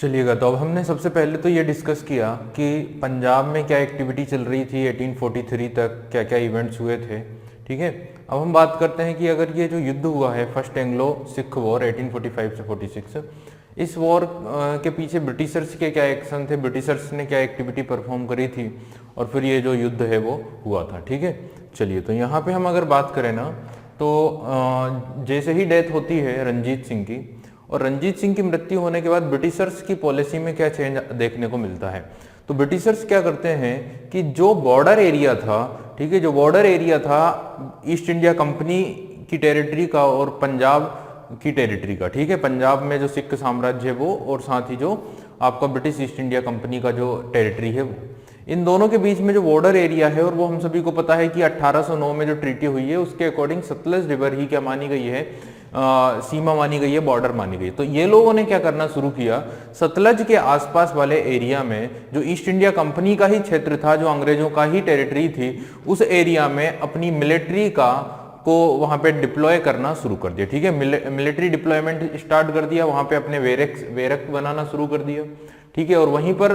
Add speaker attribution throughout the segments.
Speaker 1: चलिएगा, तो अब हमने सबसे पहले तो ये डिस्कस किया कि पंजाब में क्या एक्टिविटी चल रही थी 1843 तक, क्या क्या इवेंट्स हुए थे। ठीक है, अब हम बात करते हैं कि अगर ये जो युद्ध हुआ है फर्स्ट एंग्लो सिख वॉर 1845 से 46, इस वॉर के पीछे ब्रिटिशर्स के क्या एक्शन थे, ब्रिटिशर्स ने क्या एक्टिविटी परफॉर्म करी थी, और फिर ये जो युद्ध है वो हुआ था। ठीक है, चलिए, तो यहाँ पे हम अगर बात करें ना, तो जैसे ही डेथ होती है रंजीत सिंह की, और रंजीत सिंह की मृत्यु होने के बाद ब्रिटिशर्स की पॉलिसी में क्या चेंज देखने को मिलता है। तो ब्रिटिशर्स क्या करते हैं कि जो बॉर्डर एरिया था, ठीक है, जो बॉर्डर एरिया था ईस्ट इंडिया कंपनी की टेरिटरी का और पंजाब की टेरिटरी का, ठीक है, पंजाब में जो सिख साम्राज्य है वो, और साथ ही जो आपका ब्रिटिश ईस्ट इंडिया कंपनी का जो टेरिटरी है वो, इन दोनों के बीच में जो बॉर्डर एरिया है, और वो हम सभी को पता है कि 1809 में जो ट्रीटी हुई है उसके अकॉर्डिंग सतलज रिवर ही क्या मानी गई है, सीमा मानी गई है, बॉर्डर मानी गई है। तो ये लोगों ने क्या करना शुरू किया, सतलज के आसपास वाले एरिया में जो ईस्ट इंडिया कंपनी का ही क्षेत्र था, जो अंग्रेजों का ही टेरिटरी थी, उस एरिया में अपनी मिलिट्री को वहां पे डिप्लॉय करना शुरू कर दिया। ठीक है, मिलिट्री डिप्लॉयमेंट स्टार्ट कर दिया, वहां पे अपने वेरक बनाना शुरू कर दिया। ठीक है, और वहीं पर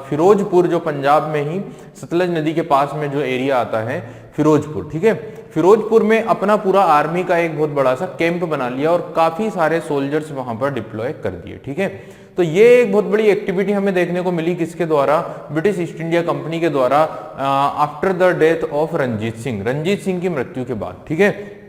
Speaker 1: फिरोजपुर, जो पंजाब में ही सतलज नदी के पास में जो एरिया आता है फिरोजपुर, ठीक है, फिरोजपुर में अपना पूरा आर्मी का एक बहुत बड़ा सा कैंप बना लिया और काफी सारे सोल्जर्स वहां पर डिप्लॉय कर दिए। ठीक है, तो ये एक बहुत बड़ी एक्टिविटी हमें देखने को मिली, किसके द्वारा, ब्रिटिश ईस्ट इंडिया कंपनी के द्वारा, after the death of Ranjit Singh की मृत्यु के बाद। ठीक है,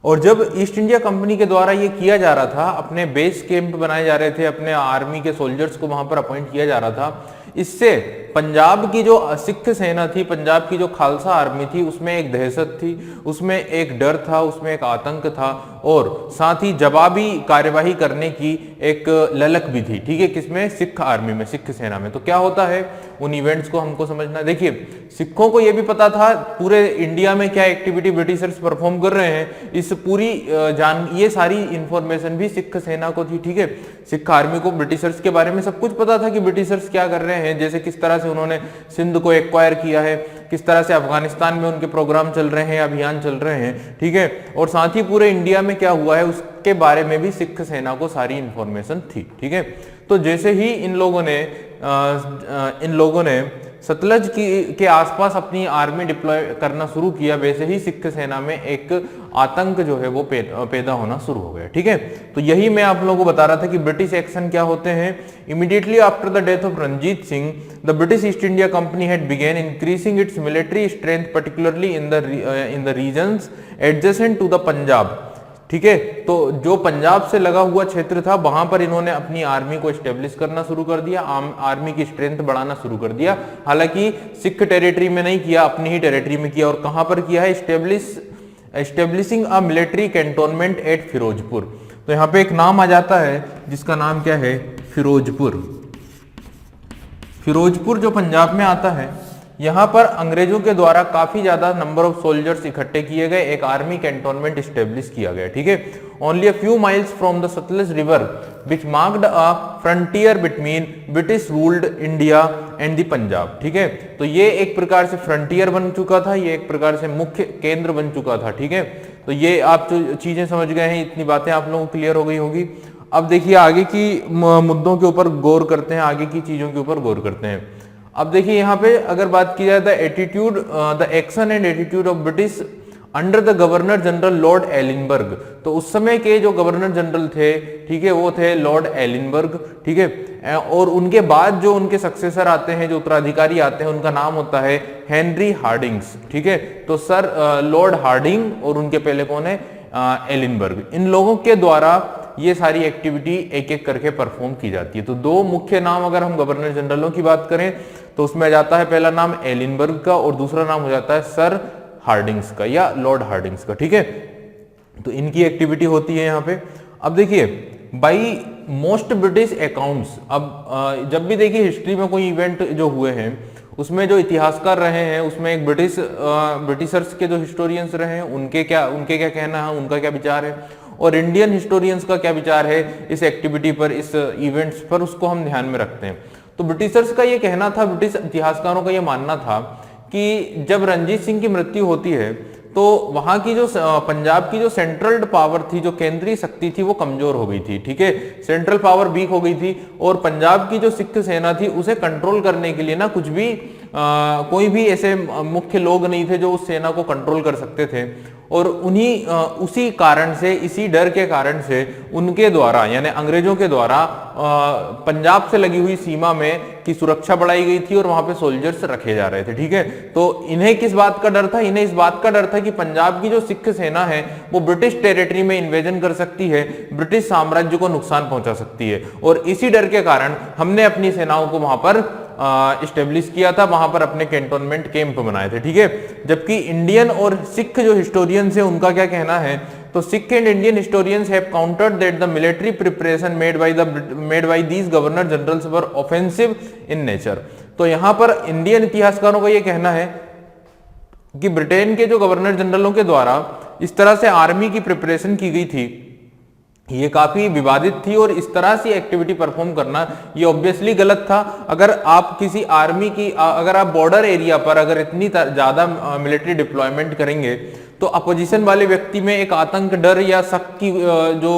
Speaker 1: और जब ईस्ट इंडिया कंपनी के द्वारा ये किया जा रहा था, अपने बेस कैंप बनाए जा रहे थे, अपने आर्मी के सोल्जर्स को वहां पर अपॉइंट किया जा रहा था, इससे पंजाब की जो सिख सेना थी, पंजाब की जो खालसा आर्मी थी, उसमें एक दहशत थी, उसमें एक डर था, उसमें एक आतंक था, और साथ ही जवाबी कार्यवाही करने की एक ललक भी थी। ठीक है, किसमें, सिख आर्मी में, सिख सेना में। तो क्या होता है, उन इवेंट्स को हमको समझना। देखिए, सिखों को यह भी पता था पूरे इंडिया में क्या एक्टिविटी ब्रिटिशर्स परफॉर्म कर रहे हैं, इस पूरी ये सारी इंफॉर्मेशन भी सिख सेना को थी। ठीक है, सिख आर्मी को ब्रिटिशर्स के बारे में सब कुछ पता था कि ब्रिटिशर्स क्या कर रहे हैं, जैसे किस तरह से उन्होंने सिंध को एक्वायर किया है, किस तरह से अफगानिस्तान में उनके प्रोग्राम चल रहे हैं, अभियान चल रहे हैं। ठीक है, और साथ ही पूरे इंडिया में क्या हुआ है उसके बारे में भी सिख सेना को सारी इंफॉर्मेशन थी। ठीक है, तो जैसे ही इन लोगों ने सतलज के आसपास अपनी आर्मी डिप्लॉय करना शुरू किया, वैसे ही सिख सेना में एक आतंक जो है वो पैदा होना शुरू हो गया। ठीक है, तो यही मैं आप लोगों को बता रहा था कि ब्रिटिश एक्शन क्या होते हैं। Immediately after the death of Ranjit Singh, the British East India Company had began increasing its military strength, particularly in the regions adjacent to the Punjab. ठीक है, तो जो पंजाब से लगा हुआ क्षेत्र था, वहां पर इन्होंने अपनी आर्मी को एस्टेब्लिश करना शुरू कर दिया, आर्मी की स्ट्रेंथ बढ़ाना शुरू कर दिया। हालांकि सिख टेरिटरी में नहीं किया, अपनी ही टेरिटरी में किया। और कहां पर किया है, establishing a military cantonment at Firozpur. तो यहां पे एक नाम आ जाता है जिसका नाम क्या है, फिरोजपुर। फिरोजपुर जो पंजाब में आता है, यहां पर अंग्रेजों के द्वारा काफी ज्यादा नंबर ऑफ सोल्जर्स इकट्ठे किए गए, एक आर्मी कैंटोनमेंट स्टेब्लिश किया गया। ठीक है, only a few miles from the Sutlej river which marked a frontier between British ruled India and the Punjab. ठीक है, तो ये एक प्रकार से फ्रंटियर बन चुका था, ये एक प्रकार से मुख्य केंद्र बन चुका था। ठीक है, तो ये आप जो चीजें समझ गए हैं, इतनी बातें आप लोगों को क्लियर हो गई होगी। अब देखिए आगे की मुद्दों के ऊपर गौर करते हैं, आगे की चीजों के ऊपर गौर करते हैं। अब देखिए यहाँ पे अगर बात की जाए the action and attitude of British under the governor general Lord Ellenborough, तो उस समय के जो गवर्नर जनरल थे, ठीक है, वो थे लॉर्ड एलिनबर्ग। ठीक है, और उनके बाद जो उनके सक्सेसर आते हैं, जो उत्तराधिकारी आते हैं, उनका नाम होता है हेनरी हार्डिंग्स। ठीक है, तो सर लॉर्ड हार्डिंग और उनके पहले कौन है, एलिनबर्ग। इन लोगों के द्वारा ये सारी एक्टिविटी एक एक करके परफॉर्म की जाती है। तो दो मुख्य नाम अगर हम गवर्नर जनरलों की बात करें तो उसमें आ जाता है पहला नाम एलिनबर्ग का और दूसरा नाम हो जाता है सर हार्डिंग्स का या लॉर्ड हार्डिंग्स का। ठीक है, तो इनकी एक्टिविटी होती है यहाँ पे। अब देखिए बाई मोस्ट ब्रिटिश अकाउंट्स, अब जब भी देखिए हिस्ट्री में कोई इवेंट जो हुए हैं उसमें जो इतिहासकार रहे हैं, उसमें एक ब्रिटिशर्स के जो हिस्टोरियंस रहे हैं उनके क्या कहना है, उनका क्या विचार है, और इंडियन हिस्टोरियंस का क्या विचार है इस एक्टिविटी पर, इस इवेंट्स पर, उसको हम ध्यान में रखते हैं। तो ब्रिटिशर्स का ये कहना था, ब्रिटिश इतिहासकारों का ये मानना था कि जब रंजीत सिंह की मृत्यु होती है तो वहां की जो पंजाब की जो सेंट्रल पावर थी, जो केंद्रीय शक्ति थी, वो कमजोर हो गई थी। ठीक है, सेंट्रल पावर वीक हो गई थी और पंजाब की जो सिख सेना थी उसे कंट्रोल करने के लिए ना कुछ भी कोई भी ऐसे मुख्य लोग नहीं थे जो उस सेना को कंट्रोल कर सकते थे। और उसी कारण से, इसी डर के कारण से उनके द्वारा यानी अंग्रेजों के द्वारा पंजाब से लगी हुई सीमा में की सुरक्षा बढ़ाई गई थी और वहां पे सोल्जर्स रखे जा रहे थे। ठीक है, तो इन्हें किस बात का डर था? इन्हें इस बात का डर था कि पंजाब की जो सिख सेना है वो ब्रिटिश टेरिटरी में इन्वेजन कर सकती है, ब्रिटिश साम्राज्य को नुकसान पहुंचा सकती है। और इसी डर के कारण हमने अपनी सेनाओं को वहां पर इस्टेब्लिश किया था, वहां पर अपने कैंटोनमेंट कैंप बनाए थे। ठीक है, जबकि इंडियन और सिख जो हिस्टोरियंस है उनका क्या कहना है? तो Sikh and Indian historians have countered that the military preparation made by these governor generals were offensive in nature. तो यहां पर इंडियन इतिहासकारों का यह कहना है कि ब्रिटेन के जो गवर्नर जनरलों के द्वारा इस तरह से आर्मी की प्रिपरेशन की गई थी, ये काफी विवादित थी और इस तरह से एक्टिविटी परफॉर्म करना ये ऑब्वियसली गलत था। अगर आप किसी आर्मी की अगर आप बॉर्डर एरिया पर अगर इतनी ज्यादा मिलिट्री डिप्लॉयमेंट करेंगे तो अपोजिशन वाले व्यक्ति में एक आतंक, डर या शक की जो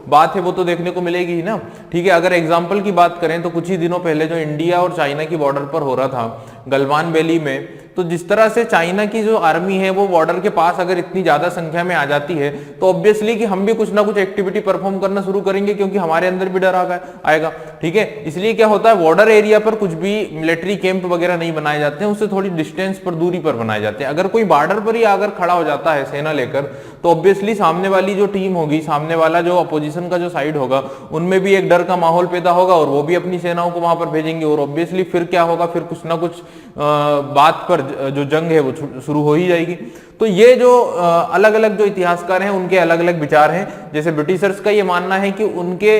Speaker 1: बात है वो तो देखने को मिलेगी ही ना। ठीक है, अगर एग्जांपल की बात करें तो कुछ ही दिनों पहले जो इंडिया और चाइना की बॉर्डर पर हो रहा था गलवान वैली में, तो जिस तरह से चाइना की जो आर्मी है वो बॉर्डर के पास अगर इतनी ज्यादा संख्या में आ जाती है तो ऑब्वियसली कि हम भी कुछ ना कुछ एक्टिविटी परफॉर्म करना शुरू करेंगे, क्योंकि हमारे अंदर भी डर आएगा। ठीक है, इसलिए क्या होता है, बॉर्डर एरिया पर कुछ भी मिलिट्री कैंप वगैरह नहीं बनाए जाते हैं, उससे थोड़ी डिस्टेंस पर, दूरी पर बनाए जाते हैं। अगर कोई बॉर्डर पर ही आकर खड़ा हो जाता है सेना लेकर तो ऑब्वियसली सामने वाली जो टीम होगी, सामने वाला जो अपोजिशन का जो साइड होगा, उनमें भी एक डर का माहौल पैदा होगा और वो भी अपनी सेनाओं को वहां पर भेजेंगे और ऑब्वियसली फिर क्या होगा, फिर कुछ ना कुछ बात पर जो जंग है वो शुरू हो ही जाएगी। तो ये जो अलग अलग जो इतिहासकार हैं उनके अलग अलग विचार हैं। जैसे ब्रिटिशर्स का ये मानना है कि उनके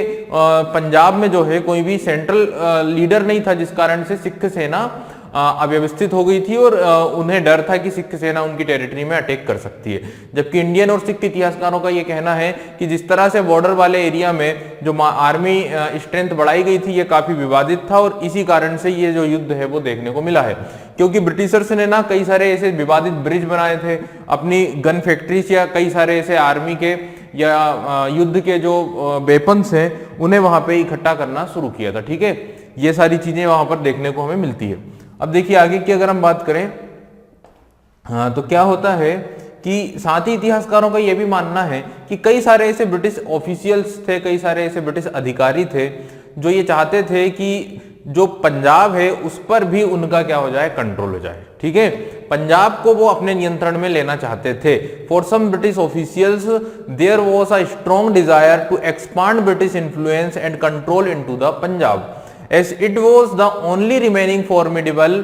Speaker 1: पंजाब में जो है कोई भी सेंट्रल लीडर नहीं था, जिस कारण से सिख सेना अव्यवस्थित हो गई थी और उन्हें डर था कि सिख सेना उनकी टेरिटरी में अटैक कर सकती है। जबकि इंडियन और सिख इतिहासकारों का यह कहना है कि जिस तरह से बॉर्डर वाले एरिया में जो आर्मी स्ट्रेंथ बढ़ाई गई थी ये काफी विवादित था और इसी कारण से ये जो युद्ध है वो देखने को मिला है। क्योंकि ब्रिटिशर्स ने ना कई सारे ऐसे विवादित ब्रिज बनाए थे, अपनी गन फैक्ट्रीज या कई सारे ऐसे आर्मी के या युद्ध के जो वेपन्स हैं उन्हें वहां पे इकट्ठा करना शुरू किया था। ठीक है, ये सारी चीजें वहां पर देखने को हमें मिलती है। अब देखिए आगे की अगर हम बात करें, हाँ, तो क्या होता है कि साथ ही इतिहासकारों का यह भी मानना है कि कई सारे ऐसे ब्रिटिश ऑफिशियल्स थे, कई सारे ऐसे ब्रिटिश अधिकारी थे जो ये चाहते थे कि जो पंजाब है उस पर भी उनका क्या हो जाए, कंट्रोल हो जाए। ठीक है, पंजाब को वो अपने नियंत्रण में लेना चाहते थे। For some British officials there was a strong desire to expand British influence and control into the Punjab, as it was the only remaining formidable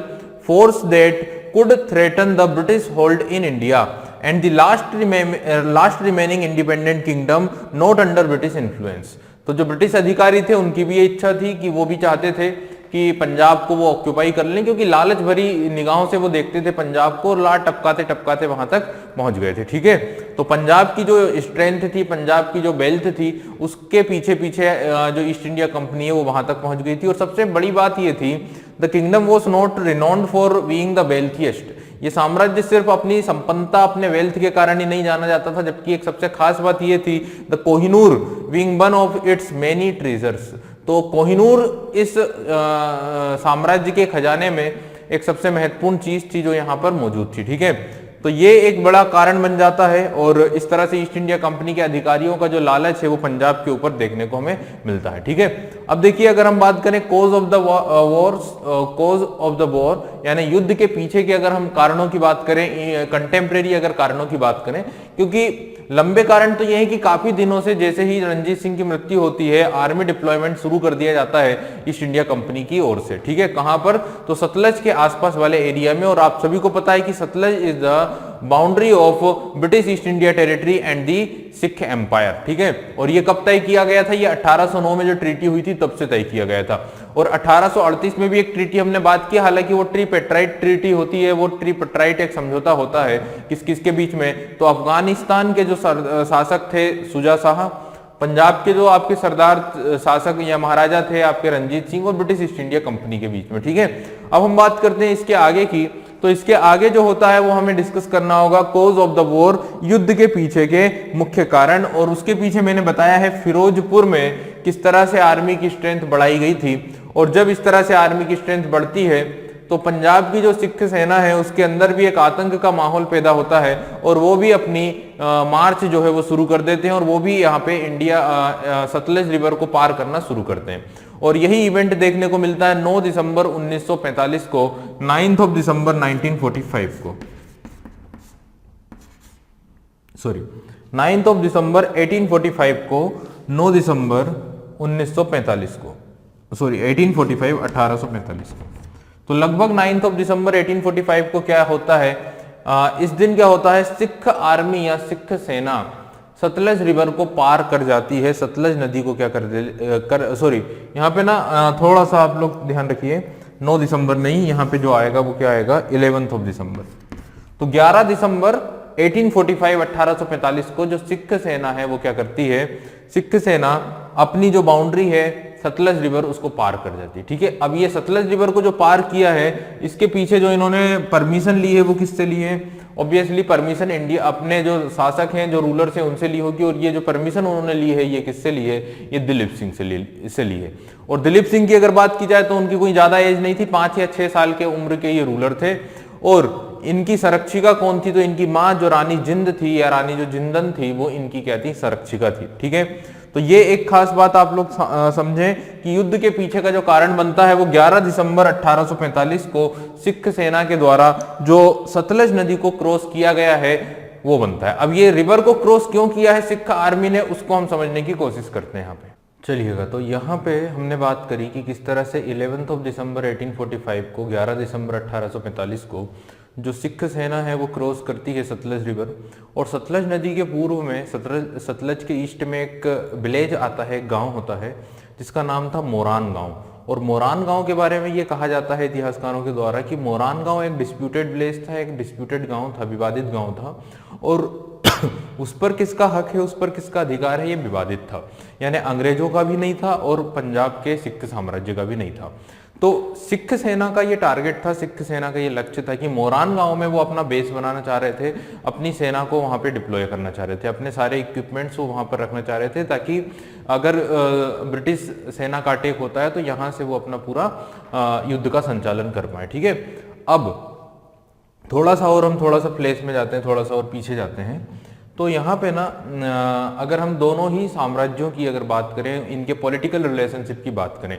Speaker 1: force that could threaten the British hold in India and the last remaining independent kingdom not under British influence। तो जो British अधिकारी थे उनकी भी ये इच्छा थी कि वो भी चाहते थे कि पंजाब को वो ऑक्यूपाई कर लें, क्योंकि लालच भरी निगाहों से वो देखते थे पंजाब को और लाट टपकाते टपकाते वहां तक पहुंच गए थे। ठीक है, तो पंजाब की जो स्ट्रेंथ थी, पंजाब की जो वेल्थ थी, उसके पीछे पीछे जो ईस्ट इंडिया कंपनी है वो वहां तक पहुंच गई थी। और सबसे बड़ी बात ये थी, the kingdom was not renowned for being the wealthiest. ये साम्राज्य सिर्फ अपनी संपन्नता, अपने वेल्थ के कारण ही नहीं जाना जाता था, जबकि एक सबसे खास बात ये थी, the Kohinoor being one of its many treasures. तो कोहिनूर इस साम्राज्य के खजाने में एक सबसे महत्वपूर्ण चीज थी जो यहाँ पर मौजूद थी। ठीक है, तो ये एक बड़ा कारण बन जाता है और इस तरह से ईस्ट इंडिया कंपनी के अधिकारियों का जो लालच है वो पंजाब के ऊपर देखने को हमें मिलता है। ठीक है, अब देखिए अगर हम बात करें कॉज ऑफ द वॉर यानी युद्ध के पीछे के अगर हम कारणों की बात करें, कंटेम्प्रेरी अगर कारणों की बात करें, क्योंकि लंबे कारण तो यह है कि काफी दिनों से जैसे ही रणजीत सिंह की मृत्यु होती है आर्मी डिप्लॉयमेंट शुरू कर दिया जाता है ईस्ट इंडिया कंपनी की ओर से। ठीक है, कहां पर, तो सतलज के आसपास वाले एरिया में। और आप सभी को पता है कि Sutlej is the boundary of British East India territory and the Sikh empire. ठीक है, और ये कब तय किया गया था, ये 1809 में जो ट्रीटी हुई थी तब से तय किया गया था। और 1838 में भी एक ट्रीटी हमने बात की, हालांकि वो ट्रीपेट्राइट ट्रीटी होती है, वो ट्रीपेट्राइट एक समझौता होता है किस किस के बीच में, तो अफगानिस्तान के जो शासक थे शुजा शाह, पंजाब के जो आपके सरदार शासक या महाराजा थे आपके रंजीत सिंह, और ब्रिटिश ईस्ट इंडिया कंपनी के बीच में। ठीक है, अब हम बात करते हैं इसके आगे की, तो इसके आगे जो होता है वो हमें डिस्कस करना होगा कॉज ऑफ द वॉर, युद्ध के पीछे के मुख्य कारण। और उसके पीछे मैंने बताया है फिरोजपुर में किस तरह से आर्मी की स्ट्रेंथ बढ़ाई गई थी, और जब इस तरह से आर्मी की स्ट्रेंथ बढ़ती है तो पंजाब की जो सिख सेना है उसके अंदर भी एक आतंक का माहौल पैदा होता है, और वो भी अपनी मार्च जो है वो शुरू कर देते हैं, और वो भी यहाँ पे इंडिया सतलज रिवर को पार करना शुरू करते हैं। और यही इवेंट देखने को मिलता है 9 दिसंबर 1945 को, 9 दिसंबर 1945 को, सॉरी 9 दिसंबर 1845 को, 9 दिसंबर 1945 को, सॉरी 1845 को। तो लगभग 9 दिसंबर 1845 को क्या होता है, इस दिन क्या होता है, सिख आर्मी या सिख सेना सतलज रिवर को पार कर जाती है, सतलज नदी को क्या सॉरी यहाँ पे ना थोड़ा सा आप लोग ध्यान रखिए, 9 दिसंबर नहीं, यहाँ पे जो आएगा वो क्या आएगा 11 दिसंबर। तो 11 दिसंबर 1845 को जो सिख सेना है वो क्या करती है, सिख सेना अपनी जो बाउंड्री है सतलज रिवर उसको पार कर जाती है। ठीक है, अब ये सतलज रिवर को जो पार किया है, इसके पीछे जो इन्होंने परमिशन ली है वो किससे ली है, ऑब्वियसली परमिशन इंडिया अपने जो शासक हैं, जो रूलर्स हैं उनसे ली होगी, और ये जो परमिशन उन्होंने ली है ये किससे ली है, ये दिलीप सिंह से ली है। और दिलीप सिंह की अगर बात की जाए तो उनकी कोई ज्यादा एज नहीं थी, 5 या 6 साल के उम्र के ये रूलर थे। और इनकी संरक्षिका कौन थी, तो इनकी माँ जो रानी जिंद थी या रानी जो जिंदन थी वो इनकी क्या थी, संरक्षिका थी। ठीक है, तो ये एक खास बात आप लोग समझें कि युद्ध के पीछे का जो कारण बनता है वो 11 दिसंबर 1845 को सिख सेना के द्वारा जो सतलज नदी को क्रॉस किया गया है वो बनता है। अब ये रिवर को क्रॉस क्यों किया है सिख आर्मी ने, उसको हम समझने की कोशिश करते हैं यहाँ पे। चलिएगा, तो यहाँ पे हमने बात करी कि किस तरह से 11 दिसंबर 1845 को, 11 दिसंबर 1845 को जो सिख सेना है वो क्रॉस करती है सतलज रिवर, और सतलज नदी के पूर्व में सतलज के ईस्ट में एक विलेज आता है, एक गांव होता है जिसका नाम था मोरान गांव। और मोरान गांव के बारे में ये कहा जाता है इतिहासकारों के द्वारा कि मोरान गांव एक डिस्प्यूटेड विलेज था, एक डिस्प्यूटेड गांव था, विवादित गांव था, और उस पर किसका हक है, उस पर किसका अधिकार है, ये विवादित था। यानी अंग्रेजों का भी नहीं था और पंजाब के सिख साम्राज्य का भी नहीं था। तो सिख सेना का ये टारगेट था, सिख सेना का ये लक्ष्य था कि मोरान गांव में वो अपना बेस बनाना चाह रहे थे, अपनी सेना को वहां पे डिप्लॉय करना चाह रहे थे, अपने सारे इक्विपमेंट्स को वहां पर रखना चाह रहे थे, ताकि अगर ब्रिटिश सेना का अटैक होता है तो यहाँ से वो अपना पूरा युद्ध का संचालन कर पाए। ठीक है, अब थोड़ा सा और हम थोड़ा सा प्लेस में जाते हैं, थोड़ा सा और पीछे जाते हैं। तो यहाँ पे ना अगर हम दोनों ही साम्राज्यों की अगर बात करें, इनके पॉलिटिकल रिलेशनशिप की बात करें,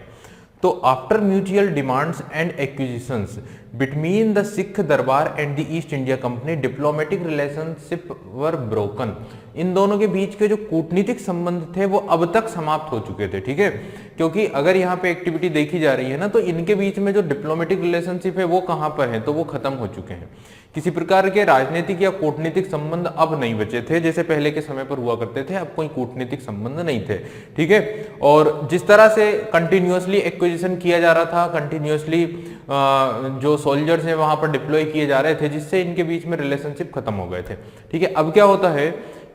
Speaker 1: तो after mutual demands and acquisitions between the Sikh darbar and the East India Company diplomatic relationship were broken. इन दोनों के बीच के जो कूटनीतिक संबंध थे वो अब तक समाप्त हो चुके थे। ठीक है, क्योंकि अगर यहाँ पे एक्टिविटी देखी जा रही है ना, तो इनके बीच में जो डिप्लोमेटिक रिलेशनशिप है वो कहाँ पर है, तो वो खत्म हो चुके हैं। किसी प्रकार के राजनीतिक या कूटनीतिक संबंध अब नहीं बचे थे, जैसे पहले के समय पर हुआ करते थे, अब कोई कूटनीतिक संबंध नहीं थे। ठीक है, और जिस तरह से कंटिन्यूअसली एक्विजिशन किया जा रहा था, कंटिन्यूअसली जो सोल्जर्स हैं वहां पर डिप्लॉय किए जा रहे थे, जिससे इनके बीच में रिलेशनशिप खत्म हो गए थे। ठीक है, अब क्या होता है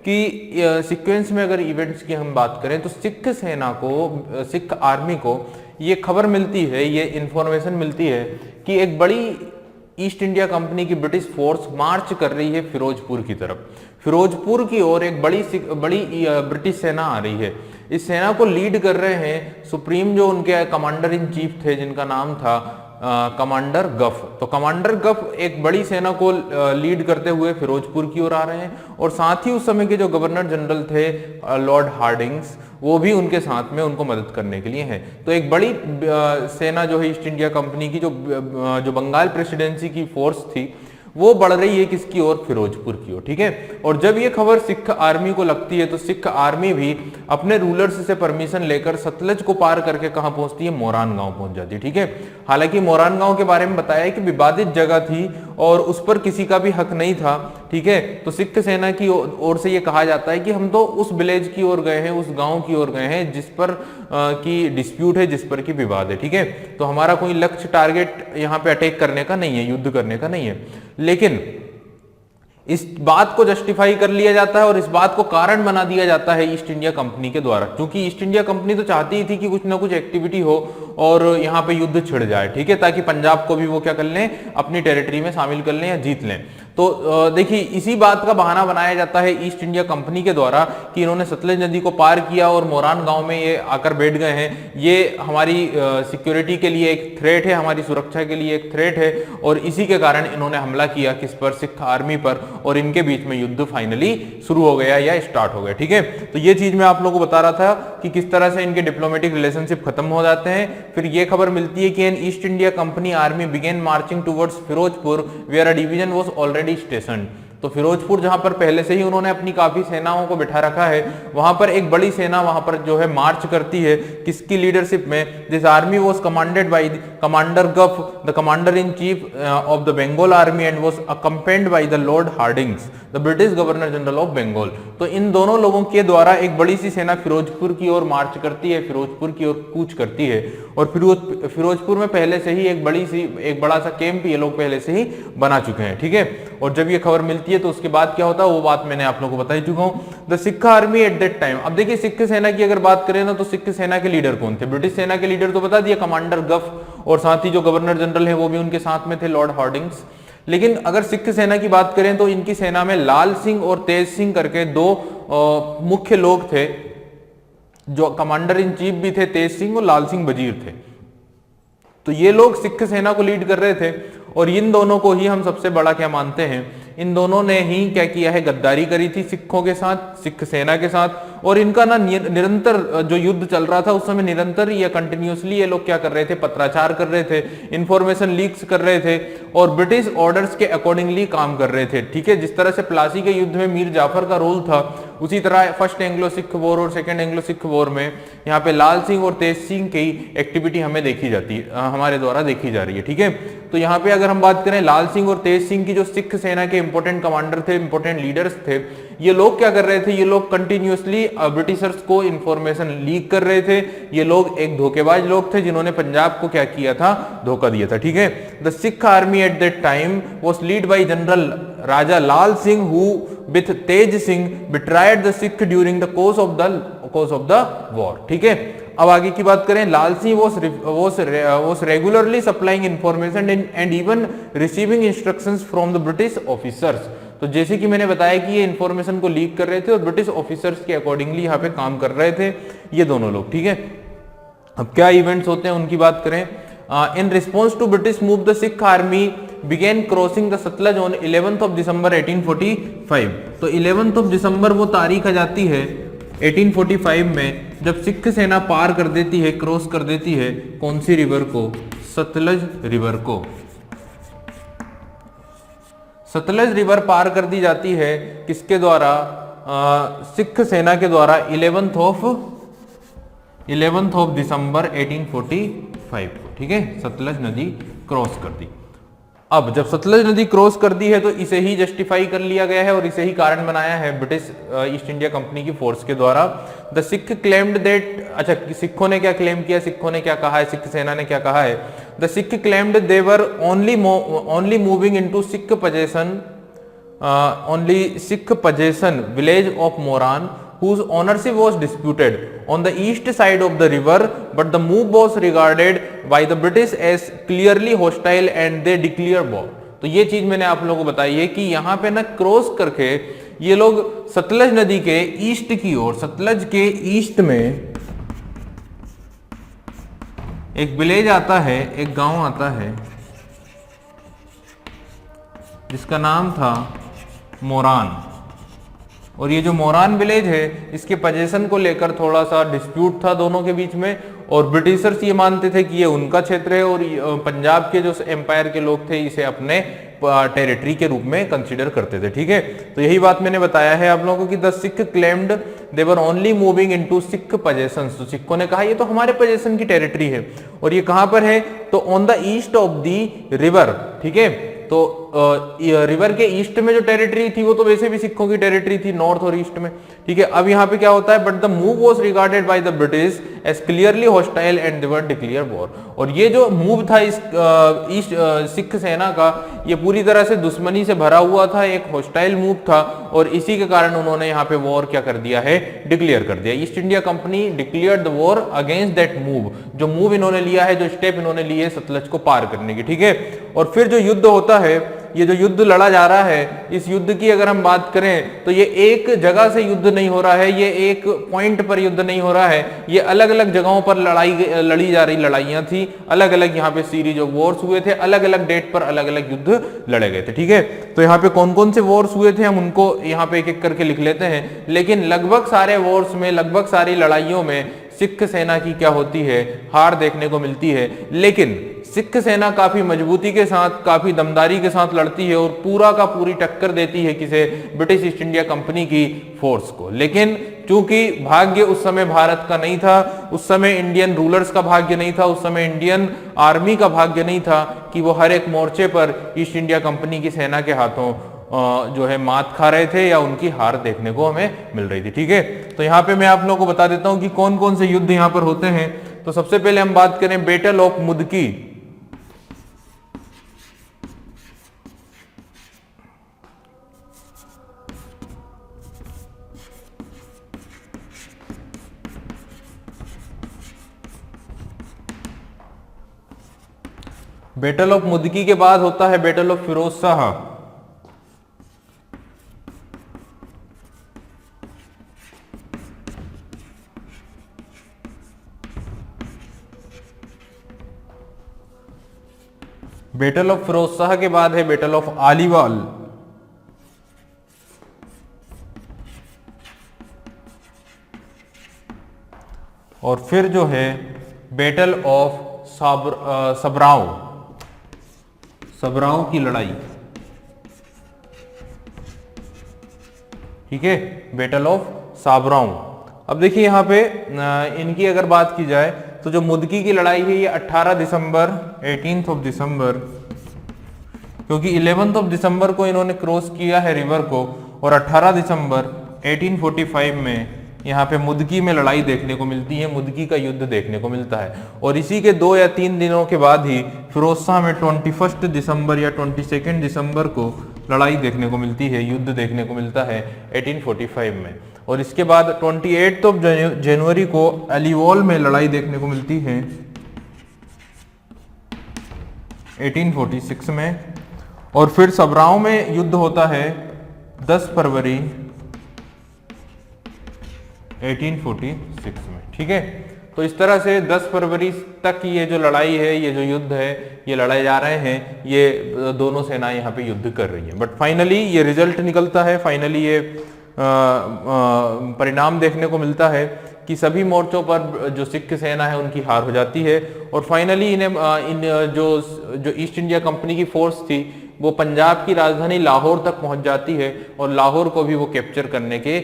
Speaker 1: कि सीक्वेंस में अगर इवेंट्स की हम बात करें तो सिख सेना को, सिख आर्मी को ये खबर मिलती है, ये इंफॉर्मेशन मिलती है कि एक बड़ी ईस्ट इंडिया कंपनी की ब्रिटिश फोर्स मार्च कर रही है फिरोजपुर की तरफ। फिरोजपुर की ओर एक बड़ी ब्रिटिश सेना आ रही है। इस सेना को लीड कर रहे हैं सुप्रीम जो उनके कमांडर इन चीफ थे, जिनका नाम था कमांडर गफ। तो कमांडर गफ एक बड़ी सेना को लीड करते हुए फिरोजपुर की ओर आ रहे हैं, और साथ ही उस समय के जो गवर्नर जनरल थे लॉर्ड हार्डिंग्स, वो भी उनके साथ में उनको मदद करने के लिए हैं। तो एक बड़ी सेना जो है ईस्ट इंडिया कंपनी की, जो बंगाल प्रेसिडेंसी की फोर्स थी, वो बढ़ रही है किसकी ओर, फिरोजपुर की ओर। ठीक है, और जब ये खबर सिख आर्मी को लगती है तो सिख आर्मी भी अपने रूलर्स से परमिशन लेकर सतलज को पार करके कहां पहुंचती है, मोरान गांव पहुंच जाती है। ठीक है, हालांकि मोरान गांव के बारे में बताया है कि विवादित जगह थी और उस पर किसी का भी हक नहीं था। ठीक है, तो सिख सेना की ओर से ये कहा जाता है कि हम तो उस विलेज की ओर गए हैं, उस गांव की ओर गए हैं जिस पर की डिस्प्यूट है, जिस पर की विवाद है। ठीक है, तो हमारा कोई लक्ष्य टारगेट यहाँ पे अटैक करने का नहीं है, युद्ध करने का नहीं है। लेकिन इस बात को जस्टिफाई कर लिया जाता है और इस बात को कारण बना दिया जाता है ईस्ट इंडिया कंपनी के द्वारा, क्योंकि ईस्ट इंडिया कंपनी तो चाहती ही थी कि कुछ ना कुछ एक्टिविटी हो और यहाँ पे युद्ध छिड़ जाए, ठीक है, ताकि पंजाब को भी वो क्या कर लें, अपनी टेरिटरी में शामिल कर लें या जीत लें। तो देखिए इसी बात का बहाना बनाया जाता है ईस्ट इंडिया कंपनी के द्वारा कि इन्होंने सतलज नदी को पार किया और मोरान गांव में ये आकर बैठ गए हैं, ये हमारी सिक्योरिटी के लिए एक थ्रेट है, हमारी सुरक्षा के लिए एक थ्रेट है, और इसी के कारण इन्होंने हमला किया किस पर, सिख आर्मी पर, और इनके बीच में युद्ध फाइनली शुरू हो गया या स्टार्ट हो गया, ठीक है। तो ये चीज मैं आप लोगों को बता रहा था कि किस तरह से इनके डिप्लोमेटिक रिलेशनशिप खत्म हो जाते हैं। फिर ये खबर मिलती है कि an East India Company army began marching towards Firozpur where a division was already stationed. तो फिरोजपुर जहां पर पहले से ही उन्होंने अपनी काफी सेनाओं को बिठा रखा है, वहां पर एक बड़ी सेना वहां पर जो है मार्च करती है, किसकी लीडरशिप में, this army was commanded by commander Gough, the commander in chief of the Bengal army, and was accompanied by the Lord Hardinge, the British governor general of Bengal. तो इन दोनों लोगों के द्वारा एक बड़ी सी सेना फिरोजपुर की ओर मार्च करती है, फिरोजपुर की ओर कूच करती है, और फिरोजपुर में पहले से ही एक बड़ा सा कैंप ये लोग पहले से ही बना चुके हैं, ठीक है। और जब ये खबर मिलती है तो उसके बाद क्या होता है वो बात मैंने आप लोगों को बता ही चुका हूं। The Sikh army at that time, अब देखिए सिख सेना की अगर बात करें ना तो सिख सेना के लीडर कौन थे, ब्रिटिश सेना के लीडर तो बता दिया कमांडर गफ, और साथ ही जो गवर्नर जनरल है वो भी उनके साथ में थे, लॉर्ड हार्डिंग्स। लेकिन अगर सिख सेना की बात करें तो इनकी सेना में लाल सिंह और तेज सिंह करके दो मुख्य लोग थे, जो कमांडर इन चीफ भी थे, तेज सिंह और लाल सिंह वजीर थे। तो ये लोग सिख सेना को लीड कर रहे थे, और इन दोनों को ही हम सबसे बड़ा क्या मानते हैं, इन दोनों ने ही क्या किया है, गद्दारी करी थी सिखों के साथ, सिख सेना के साथ। और इनका ना निरंतर जो युद्ध चल रहा था उस समय निरंतर या कंटिन्यूसली ये लोग क्या कर रहे थे, पत्राचार कर रहे थे, इंफॉर्मेशन लीक्स कर रहे थे, और ब्रिटिश ऑर्डर्स के अकॉर्डिंगली काम कर रहे थे, ठीक है। जिस तरह से प्लासी के युद्ध में मीर जाफर का रोल था, उसी तरह फर्स्ट एंग्लो सिख वॉर और सेकेंड एंग्लो सिख वॉर में यहाँ पे लाल सिंह और तेज सिंह की एक्टिविटी हमें देखी जाती है, हमारे द्वारा देखी जा रही है, ठीक है। तो यहाँ पे अगर हम बात करें लाल सिंह और तेज सिंह की, जो सिख सेना के इंपॉर्टेंट कमांडर थे, इंपॉर्टेंट लीडर्स थे, ये लोग क्या कर रहे थे, ये लोग कंटिन्यूअसली ब्रिटिशर्स को इंफॉर्मेशन लीक कर रहे थे। ये लोग एक धोखेबाज लोग थे जिन्होंने पंजाब को क्या किया था, धोखा दिया था, ठीक है। The Sikh army at that time was lead by general Raja Lal Singh who with Tej Singh betrayed the Sikh during the course of the war, ठीक है। अब आगे की बात करें, लाल Singh was regularly supplying information and even receiving instructions from the British officers। तो जैसे कि मैंने बताया कि ये इंफॉर्मेशन को लीक कर रहे थे और ब्रिटिश ऑफिसर्स के अकॉर्डिंगली यहाँ पे काम कर रहे थे ये दोनों लोग, ठीक है। अब क्या इवेंट्स होते हैं उनकी बात करें। In response to British move the Sikh army began crossing the Sutlej on 11th of December 1845। तो 11th of December वो तारीख आ जाती है 1845 में, जब सिख सेना पार कर देती है, क्रॉस कर देती है कौन सी रिवर को, सतलज रिवर को। सतलज रिवर पार कर दी जाती है किसके द्वारा, सिख सेना के द्वारा 11th of December 1845 को, ठीक है। सतलज नदी क्रॉस कर दी। अब जब सतलज नदी क्रॉस कर दी है तो इसे ही जस्टिफाई कर लिया गया है और इसे ही कारण बनाया है ब्रिटिश ईस्ट इंडिया कंपनी की फोर्स के द्वारा। द सिख क्लेम्ड दैट, अच्छा सिखों ने क्या क्लेम किया, सिखों ने क्या कहा है, सिख सेना ने क्या कहा है। The Sikh claimed they were only moving into Sikh possession village of Moran whose ownership was disputed on the east side of the river, but the move was regarded by the British as clearly hostile and they declare war। तो ये चीज मैंने आप लोगों को बताई है कि यहाँ पे ना क्रॉस करके ये लोग सतलज नदी के ईस्ट की ओर, सतलज के ईस्ट में एक विलेज आता है, एक गांव आता है जिसका नाम था मोरान। और ये जो मोरान विलेज है इसके पोजीशन को लेकर थोड़ा सा डिस्प्यूट था दोनों के बीच में, और ब्रिटिशर्स ये मानते थे कि ये उनका क्षेत्र है और पंजाब के जो एम्पायर के लोग थे इसे अपने टेरिटरी के रूप में कंसीडर करते थे, ठीक है। तो यही बात मैंने बताया है आप लोगों को कि the Sikh claimed they were only moving into Sikh possessions. तो सिखों ने कहा ये तो हमारे पोजेशन की टेरिटरी है, और ये कहाँ पर है, तो on the east of the river, ठीक है। तो रिवर के ईस्ट में जो टेरिटरी थी वो तो वैसे भी सिखों की टेरिटरी थी, नॉर्थ और ईस्ट में, ठीक है। अब यहाँ पे क्या होता है, but the move was regarded by the British as clearly hostile and they were declare war. और ये जो मूव था इस ईस्ट सिख सेना का, ये पूरी तरह से दुश्मनी से भरा हुआ था, एक हॉस्टाइल मूव था, और इसी के कारण उन्होंने यहाँ पे वॉर क्या कर दिया है, डिक्लेयर कर दिया। East India company declared the war against that move, जो मूव इन्होंने लिया है, जो स्टेप इन्होंने लिए सतलज को पार करने की, ठीक है। और फिर जो युद्ध होता है, ये जो युद्ध लड़ा जा रहा है, इस युद्ध की अगर हम बात करें तो ये एक जगह से युद्ध नहीं हो रहा है, ये एक पॉइंट पर युद्ध नहीं हो रहा है, ये अलग अलग जगहों पर लड़ी जा रही लड़ाइयां थी, अलग अलग यहाँ पे सीरीज ऑफ वॉर्स हुए थे, अलग अलग डेट पर अलग अलग युद्ध लड़े गए थे, ठीक है। तो यहाँ पे कौन कौन से वॉर्स हुए थे हम उनको यहाँ पे एक एक करके लिख लेते हैं। लेकिन लगभग सारे वॉर्स में, लगभग सारी लड़ाइयों में सिख सेना की क्या होती है, हार देखने को मिलती है। लेकिन सिख सेना काफी मजबूती के साथ, काफी दमदारी के साथ लड़ती है और पूरा का पूरी टक्कर देती है किसे, ब्रिटिश ईस्ट इंडिया कंपनी की फोर्स को। लेकिन चूंकि भाग्य उस समय भारत का नहीं था, उस समय इंडियन रूलर्स का भाग्य नहीं था, उस समय इंडियन आर्मी का भाग्य नहीं था कि वो हर एक मोर्चे पर ईस्ट इंडिया कंपनी की सेना के हाथों जो है मात खा रहे थे या उनकी हार देखने को हमें मिल रही थी, ठीक है। तो यहाँ पे मैं आप लोगों को बता देता हूं कि कौन कौन से युद्ध यहाँ पर होते हैं। तो सबसे पहले हम बात करें battle of Mudki. Battle of Mudki के बाद होता है battle of Firoz Shah. Battle of Firoz Shah के बाद है बैटल ऑफ आलीवाल। और फिर जो है बैटल ऑफ सबराओं की लड़ाई, ठीक है, बैटल ऑफ साबराओं। अब देखिए यहाँ पे इनकी अगर बात की जाए तो जो मुदकी की लड़ाई है ये 18 दिसंबर 18th ऑफ दिसंबर, क्योंकि 11th ऑफ दिसंबर को इन्होंने क्रॉस किया है रिवर को, और 18 दिसंबर 1845 में यहाँ पे मुदकी में लड़ाई देखने को मिलती है, मुदकी का युद्ध देखने को मिलता है। और इसी के 2 या 3 दिनों के बाद ही फिरोज शाह में 21 दिसंबर या 22 दिसंबर को लड़ाई देखने को मिलती है, युद्ध देखने को मिलता है 1845 में। और इसके बाद 28 ऑफ जनवरी को अलीवॉल में लड़ाई देखने को मिलती है 1846 में। और फिर सबराओं में युद्ध होता है 10 फरवरी 1846 में, ठीक है। तो इस तरह से 10 फरवरी तक ये जो लड़ाई है, ये जो युद्ध है, ये लड़ाए जा रहे हैं, ये दोनों सेनाएं यहाँ पे युद्ध कर रही हैं। बट फाइनली ये रिजल्ट निकलता है, फाइनली ये परिणाम देखने को मिलता है कि सभी मोर्चों पर जो सिख सेना है उनकी हार हो जाती है। और फाइनली इन्हें जो ईस्ट इंडिया कंपनी की फोर्स थी वो पंजाब की राजधानी लाहौर तक पहुंच जाती है, और लाहौर को भी वो कैप्चर करने के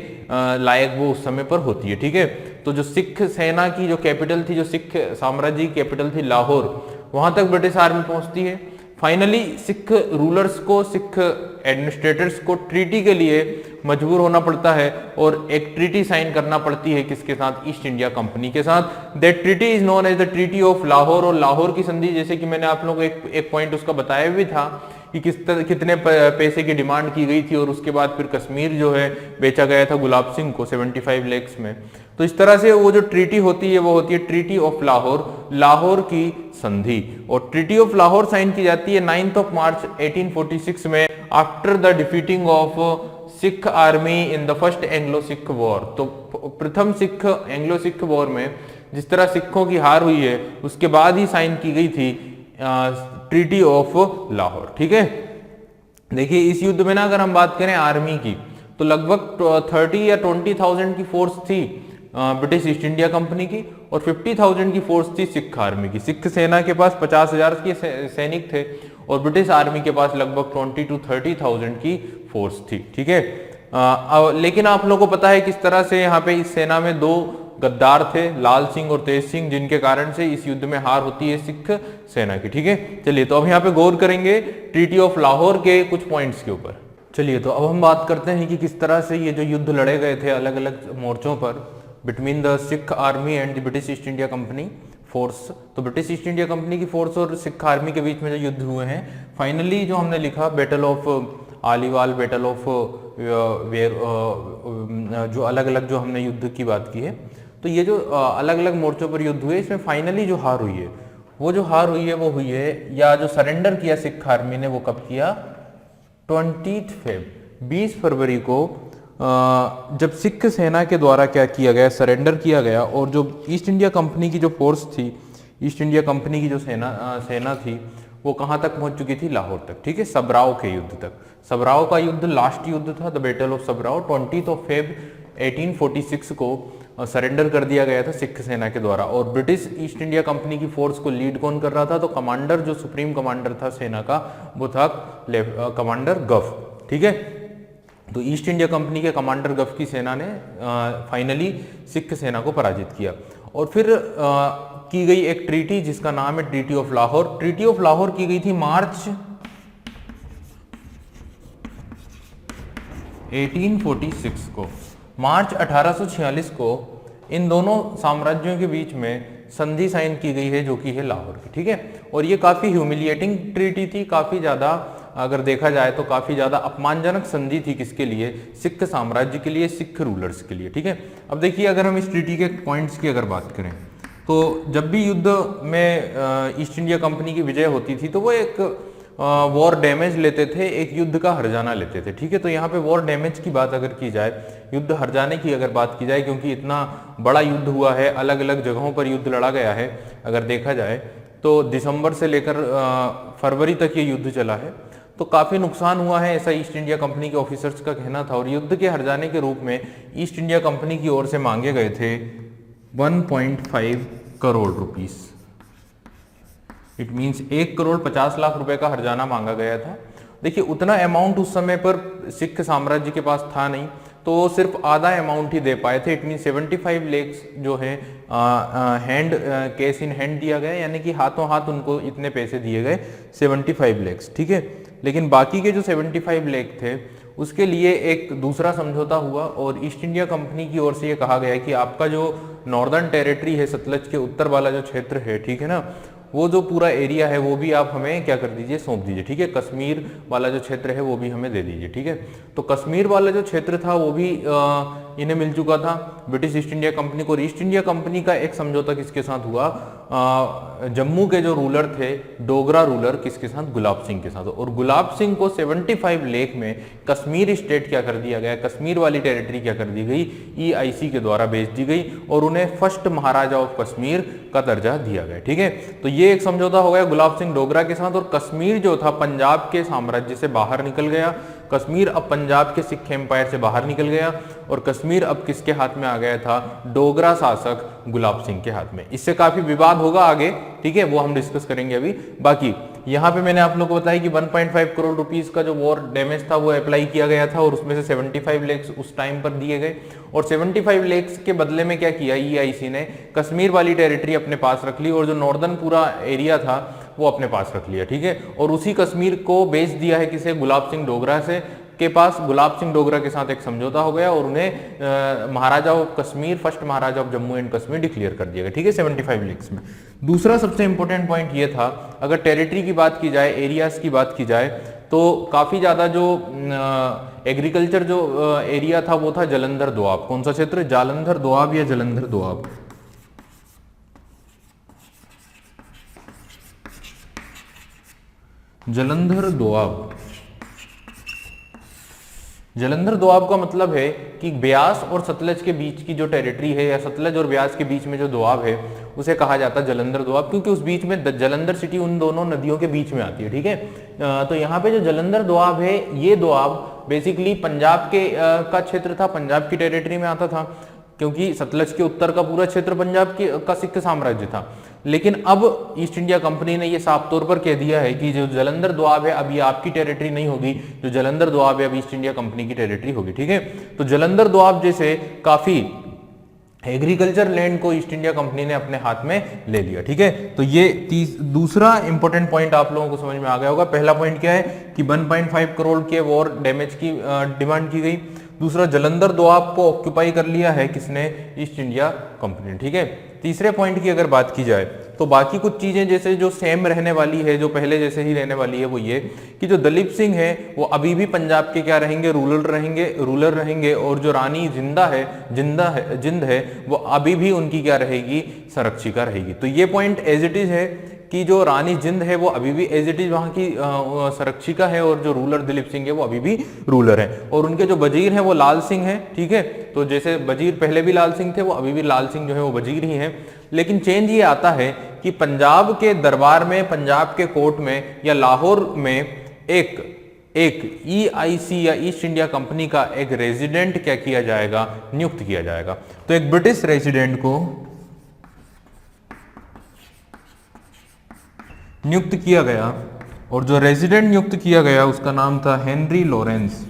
Speaker 1: लायक वो उस समय पर होती है, ठीक है। तो जो सिख सेना की जो कैपिटल थी, जो सिख साम्राज्य की कैपिटल थी लाहौर, वहां तक ब्रिटिश आर्मी पहुंचती है। फाइनली सिख रूलर्स को, सिख एडमिनिस्ट्रेटर्स को ट्रीटी के लिए मजबूर होना पड़ता है और एक ट्रीटी साइन करना पड़ती है किसके साथ, ईस्ट इंडिया कंपनी के साथ। That treaty is known as the treaty of Lahore. और लाहौर की संधि, जैसे कि मैंने आप लोगों को एक पॉइंट उसका बताया भी था कि कितने पैसे की डिमांड की गई थी, और उसके बाद फिर कश्मीर जो है बेचा गया था गुलाब सिंह को 75 lakhs में। तो इस तरह से वो जो ट्रीटी होती है वो होती है ट्रीटी ऑफ लाहौर, लाहौर की संधि। और ट्रीटी ऑफ लाहौर साइन की जाती है 9th of March 1846 में, after the defeating of Sikh army in the first Anglo Sikh war. तो प्रथम सिख एंग्लो सिख वॉर में जिस तरह सिखों की हार हुई है, उसके बाद ही साइन की गई थी ट्रीटी ऑफ लाहौर, ठीक है। देखिए इस युद्ध में ना अगर हम बात करें आर्मी की, तो लगभग 30 या 20,000 की फोर्स थी ब्रिटिश ईस्ट इंडिया कंपनी की, और 50,000 की फोर्स थी सिख आर्मी की। सिख सेना के पास 50,000 के सैनिक थे, और ब्रिटिश आर्मी के पास लगभग 20 to 30,000 की फोर्स थी, ठीक है। लेकिन आप लोगों को पता है किस तरह से यहाँ पे इस सेना में दो गद्दार थे लाल सिंह और तेज सिंह, जिनके कारण से इस युद्ध में हार होती है सिख सेना की। ठीक है, चलिए तो अब यहाँ पे गौर करेंगे ट्रीटी ऑफ लाहौर के कुछ पॉइंट्स के ऊपर। चलिए तो अब हम बात करते हैं कि किस तरह से ये जो युद्ध लड़े गए थे अलग अलग मोर्चों पर between the Sikh army and the British East India company force. तो ब्रिटिश ईस्ट इंडिया कंपनी की फोर्स और सिख आर्मी के बीच में जो युद्ध हुए हैं, फाइनली जो हमने लिखा battle of Aliwal, battle of where, जो अलग अलग जो हमने युद्ध की बात की है, तो ये जो अलग अलग मोर्चों पर युद्ध हुए इसमें फाइनली जो हार हुई है, वो जो हार हुई है वो हुई है, या जो सरेंडर किया सिख आर्मी ने वो कब किया, 20 फरवरी को जब सिख सेना के द्वारा क्या किया गया, सरेंडर किया गया। और जो ईस्ट इंडिया कंपनी की जो फोर्स थी, ईस्ट इंडिया कंपनी की जो सेना थी वो कहाँ तक पहुंच चुकी थी, लाहौर तक। ठीक है, सबराव के युद्ध तक। सबराव का युद्ध लास्ट युद्ध था, the battle of Sobraon. 20 Feb 1846 को सरेंडर कर दिया गया था सिख सेना के द्वारा। और ब्रिटिश ईस्ट इंडिया कंपनी की फोर्स को लीड कौन कर रहा था, तो कमांडर जो सुप्रीम कमांडर था सेना का वो था कमांडर गफ। ठीक है, तो ईस्ट इंडिया कंपनी के कमांडर गफ की सेना ने फाइनली सिख सेना को पराजित किया। और फिर की गई एक ट्रीटी जिसका नाम है treaty of Lahore. Treaty of Lahore की गई थी मार्च 1846 को। मार्च 1846 को इन दोनों साम्राज्यों के बीच में संधि साइन की गई है जो कि है लाहौर की। ठीक है, और ये काफी ह्यूमिलिएटिंग ट्रीटी थी, काफी ज्यादा अगर देखा जाए तो काफी ज्यादा अपमानजनक संधि थी। किसके लिए, सिख साम्राज्य के लिए, सिख रूलर्स के लिए। ठीक है, अब देखिए अगर हम इस ट्रीटी के पॉइंट्स की अगर बात करें तो जब भी युद्ध में ईस्ट इंडिया कंपनी की विजय होती थी तो वो एक वॉर डैमेज लेते थे, एक युद्ध का हर्जाना लेते थे। ठीक है, तो यहाँ पे वॉर डैमेज की बात अगर की जाए, युद्ध हर्जाने की अगर बात की जाए, क्योंकि इतना बड़ा युद्ध हुआ है, अलग अलग जगहों पर युद्ध लड़ा गया है, अगर देखा जाए तो दिसंबर से लेकर फरवरी तक ये युद्ध चला है, तो काफी नुकसान हुआ है, ऐसा ईस्ट इंडिया कंपनी के ऑफिसर्स का कहना था। और युद्ध के हर्जाने के रूप में ईस्ट इंडिया कंपनी की ओर से मांगे गए थे 1.5 करोड़ रुपीस। इट मीन्स 1,50,00,000 रुपए का हर्जाना मांगा गया था। देखिए उतना अमाउंट उस समय पर सिख साम्राज्य के पास था नहीं, तो सिर्फ आधा अमाउंट ही दे पाए थे। इट मीन 75 लाख जो है हैंड कैश इन हैंड दिया गया, यानी कि हाथों हाथ उनको इतने पैसे दिए गए 75 लाख। ठीक है, लेकिन बाकी के जो 75 लाख थे उसके लिए एक दूसरा समझौता हुआ और ईस्ट इंडिया कंपनी की ओर से ये कहा गया कि आपका जो नॉर्दर्न टेरिटरी है, सतलज के उत्तर वाला जो क्षेत्र है, ठीक है ना, वो जो पूरा एरिया है वो भी आप हमें क्या कर दीजिए, सौंप दीजिए। ठीक है, कश्मीर वाला जो क्षेत्र है वो भी हमें दे दीजिए। ठीक है, तो कश्मीर वाला जो क्षेत्र था वो भी इन्हें मिल चुका था ब्रिटिश ईस्ट इंडिया कंपनी को। और ईस्ट इंडिया कंपनी का एक समझौता किसके साथ हुआ, जम्मू के जो रूलर थे, डोगरा रूलर, किसके साथ, गुलाब सिंह के साथ। और गुलाब सिंह को 75 लाख में कश्मीर स्टेट क्या कर दिया गया, कश्मीर वाली टेरिटरी क्या कर दी गई, EIC के द्वारा बेच दी गई और उन्हें फर्स्ट महाराजा ऑफ कश्मीर का दर्जा दिया गया। ठीक है, तो ये एक समझौता हो गया गुलाब सिंह डोगरा के साथ। और कश्मीर जो था पंजाब के साम्राज्य से बाहर निकल गया, कश्मीर अब पंजाब के सिख एम्पायर से बाहर निकल गया और कश्मीर अब किसके हाथ में आ गया था, डोगरा शासक गुलाब सिंह के हाथ में। इससे काफी विवाद होगा आगे, ठीक है, वो हम डिस्कस करेंगे अभी। बाकी यहाँ पे मैंने आप लोगों को बताया कि 1.5 करोड़ रुपीस का जो वॉर डैमेज था वो अप्लाई किया गया था और उसमें से 75 लाख उस टाइम पर दिए गए। और 75 लाख के बदले में क्या किया, EIC ने कश्मीर वाली टेरिटरी अपने पास रख ली और जो नॉर्दर्न पूरा एरिया था वो अपने पास रख लिया। ठीक है, और उसी कश्मीर को बेच दिया है किसे, गुलाब सिंह डोगरा से के पास। गुलाब सिंह डोगरा के साथ एक समझौता हो गया और उन्हें Maharaja of Kashmir, first Maharaja of Jammu and Kashmir declare कर दिया गया। ठीक है, 75 लाख में। दूसरा सबसे इंपॉर्टेंट पॉइंट ये था, अगर टेरिटरी की बात की जाए, एरियाज की बात की जाए, तो काफी ज्यादा जो एग्रीकल्चर जो एरिया था वो था जालंधर दोआब। कौन सा क्षेत्र, जालंधर दोआब या जलंधर दोआब, जलंधर दोआब। जलंधर दोआब का मतलब है कि ब्यास और सतलज के बीच की जो टेरिटरी है या सतलज और ब्यास के बीच में जो दोआब है उसे कहा जाता है जलंधर दोआब, क्योंकि उस बीच में जलंधर सिटी उन दोनों नदियों के बीच में आती है। ठीक है, तो यहाँ पे जो जलंधर दोआब है, ये दोआब बेसिकली पंजाब के का क्षेत्र था, पंजाब की टेरिटरी में आता था, क्योंकि सतलज के उत्तर का पूरा क्षेत्र पंजाब का सिख साम्राज्य था। लेकिन अब ईस्ट इंडिया कंपनी ने यह साफ तौर पर कह दिया है कि जो जलंधर दोआब है अब ये आपकी टेरिटरी नहीं होगी, जो जलंधर दोआब है अब ईस्ट इंडिया कंपनी की टेरिटरी होगी। ठीक है, तो जलंधर दोआब जैसे काफी एग्रीकल्चर लैंड को ईस्ट इंडिया कंपनी ने अपने हाथ में ले लिया। ठीक है, तो ये दूसरा इंपॉर्टेंट पॉइंट आप लोगों को समझ में आ गया होगा। पहला पॉइंट क्या है कि 1.5 करोड़ के वॉर डैमेज की डिमांड की गई। दूसरा, जालंधर दोआब को ऑक्यूपाई कर लिया है किसने? ईस्ट इंडिया कंपनी ने। ठीक है, तीसरे पॉइंट की अगर बात की जाए तो बाकी कुछ चीजें जैसे जो सेम रहने वाली है, जो पहले जैसे ही रहने वाली है, वो ये कि जो दलीप सिंह है वो अभी भी पंजाब के क्या रहेंगे? रूलर रहेंगे। और जो रानी जिंद है वो अभी भी उनकी क्या रहेगी? संरक्षिका रहेगी। तो ये पॉइंट एज इट इज है कि जो रानी जिंद है वो अभी भी एज इट इज वहां की संरक्षिका है, और जो रूलर दिलीप सिंह है वो अभी भी रूलर है, और उनके जो वजीर हैं वो लाल सिंह है। ठीक है, तो जैसे वजीर पहले भी लाल सिंह थे, वो अभी भी लाल सिंह जो है वो वजीर ही हैं। लेकिन चेंज ये आता है कि पंजाब के दरबार में, पंजाब के कोर्ट में या लाहौर में एक EIC या ईस्ट इंडिया कंपनी का एक रेजिडेंट क्या किया जाएगा? नियुक्त किया जाएगा। तो एक ब्रिटिश रेजिडेंट को नियुक्त किया गया, और जो रेजिडेंट नियुक्त किया गया उसका नाम था हेनरी लॉरेंस।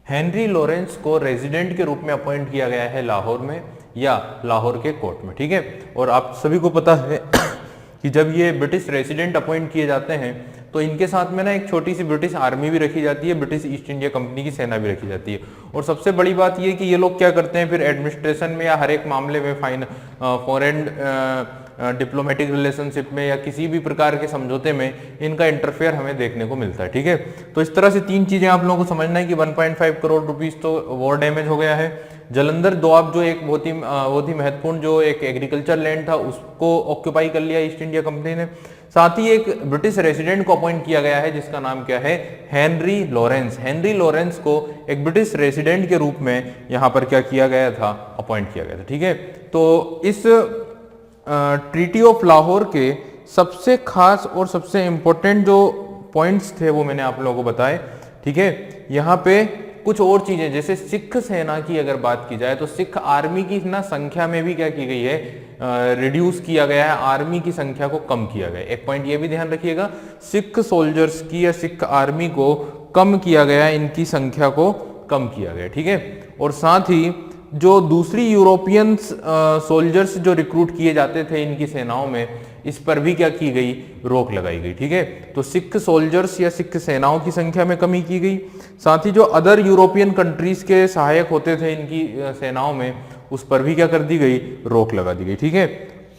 Speaker 1: हेनरी लॉरेंस को रेजिडेंट के रूप में अपॉइंट किया गया है लाहौर में या लाहौर के कोर्ट में। ठीक है, और आप सभी को पता है कि जब ये ब्रिटिश रेजिडेंट अपॉइंट किए जाते हैं तो इनके साथ में ना एक छोटी सी ब्रिटिश आर्मी भी रखी जाती है, ब्रिटिश ईस्ट इंडिया कंपनी की सेना भी रखी जाती है। और सबसे बड़ी बात ये कि ये लोग क्या करते हैं फिर एडमिनिस्ट्रेशन में या हर एक मामले में, फॉरेन डिप्लोमेटिक रिलेशनशिप में या किसी भी प्रकार के समझौते में इनका इंटरफेयर हमें देखने को मिलता है। ठीक है, तो इस तरह से तीन चीजें आप लोगों को समझना है कि 1.5 करोड़ रुपीस तो वॉर डैमेज हो गया है। जालंधर दोआब जो एक बहुत ही महत्वपूर्ण जो एक एग्रीकल्चर लैंड था उसको ऑक्यूपाई कर लिया ईस्ट इंडिया कंपनी ने। साथ ही एक ब्रिटिश रेजिडेंट को अपॉइंट किया गया है जिसका नाम क्या है? Henry Lawrence. हेनरी लॉरेंस को एक ब्रिटिश रेजिडेंट के रूप में यहां पर क्या किया गया था? अपॉइंट किया गया था। ठीक है, तो इस ट्रीटी ऑफ लाहौर के सबसे खास और सबसे इंपॉर्टेंट जो पॉइंट्स थे वो मैंने आप लोगों को बताए। ठीक है, यहाँ पे कुछ और चीजें जैसे सिख सेना की अगर बात की जाए तो सिख आर्मी की ना संख्या में भी क्या की गई है? रिड्यूस किया गया है, आर्मी की संख्या को कम किया गया है। एक पॉइंट ये भी ध्यान रखिएगा, सिख सोल्जर्स की या सिख आर्मी को कम किया गया, इनकी संख्या को कम किया गया। ठीक है, और साथ ही जो दूसरी यूरोपियन सोल्जर्स जो रिक्रूट किए जाते थे इनकी सेनाओं में, इस पर भी क्या की गई? रोक लगाई गई। ठीक है, तो सिख सोल्जर्स या सिख सेनाओं की संख्या में कमी की गई। साथ ही जो अदर यूरोपियन कंट्रीज के सहायक होते थे इनकी सेनाओं में, उस पर भी क्या कर दी गई? रोक लगा दी गई। ठीक है,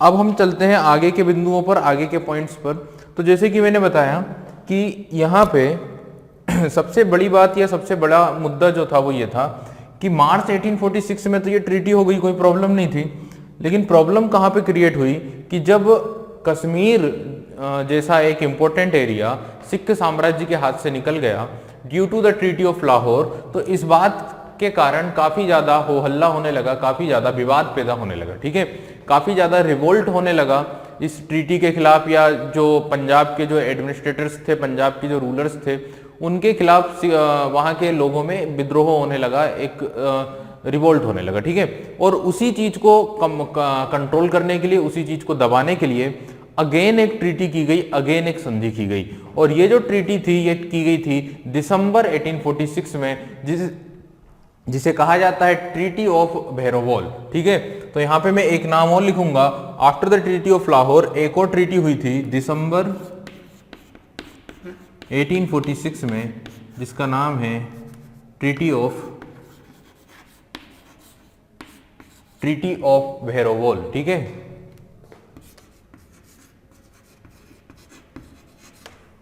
Speaker 1: अब हम चलते हैं आगे के बिंदुओं पर, आगे के पॉइंट्स पर। तो जैसे कि मैंने बताया कि यहाँ पे सबसे बड़ी बात या सबसे बड़ा मुद्दा जो था वो ये था कि मार्च 1846 में तो ये ट्रीटी हो गई, कोई प्रॉब्लम नहीं थी। लेकिन प्रॉब्लम कहाँ पे क्रिएट हुई कि जब कश्मीर जैसा एक इंपॉर्टेंट एरिया सिख साम्राज्य के हाथ से निकल गया due to the treaty of Lahore, तो इस बात के कारण काफी ज्यादा हो हल्ला होने लगा, काफी ज्यादा विवाद पैदा होने लगा। ठीक है, काफी ज्यादा रिवोल्ट होने लगा इस ट्रीटी के खिलाफ, या जो पंजाब के जो एडमिनिस्ट्रेटर्स थे, पंजाब के जो रूलर्स थे, उनके खिलाफ वहां के लोगों में विद्रोह होने लगा, एक रिवोल्ट होने लगा। ठीक है, और उसी चीज को कंट्रोल करने के लिए, उसी चीज को दबाने के लिए अगेन एक ट्रीटी की गई, अगेन एक संधि की गई। और ये जो ट्रीटी थी ये की गई थी दिसंबर 1846 में, जिसे कहा जाता है ट्रीटी ऑफ भैरोवॉल। ठीक है, तो यहां पे मैं एक नाम और लिखूंगा, after the treaty of Lahore एक और ट्रीटी हुई थी दिसंबर 1846 में, जिसका नाम है ट्रीटी ऑफ भैरोवॉल। ठीक है,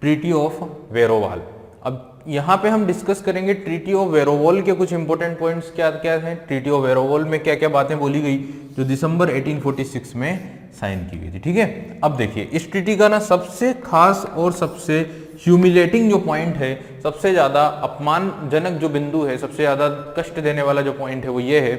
Speaker 1: ट्रीटी ऑफ वेरोवाल। अब यहां पे हम डिस्कस करेंगे ट्रीटी ऑफ वेरोवॉल के कुछ इंपॉर्टेंट पॉइंट्स क्या क्या हैं, ट्रीटी ऑफ वेरोवॉल में क्या क्या बातें बोली गई जो दिसंबर 1846 में साइन की गई थी। ठीक है, अब देखिए इस ट्रीटी का ना सबसे खास और सबसे ह्यूमिलेटिंग जो पॉइंट है, सबसे ज्यादा अपमानजनक जो बिंदु है, सबसे ज्यादा कष्ट देने वाला जो पॉइंट है वो ये है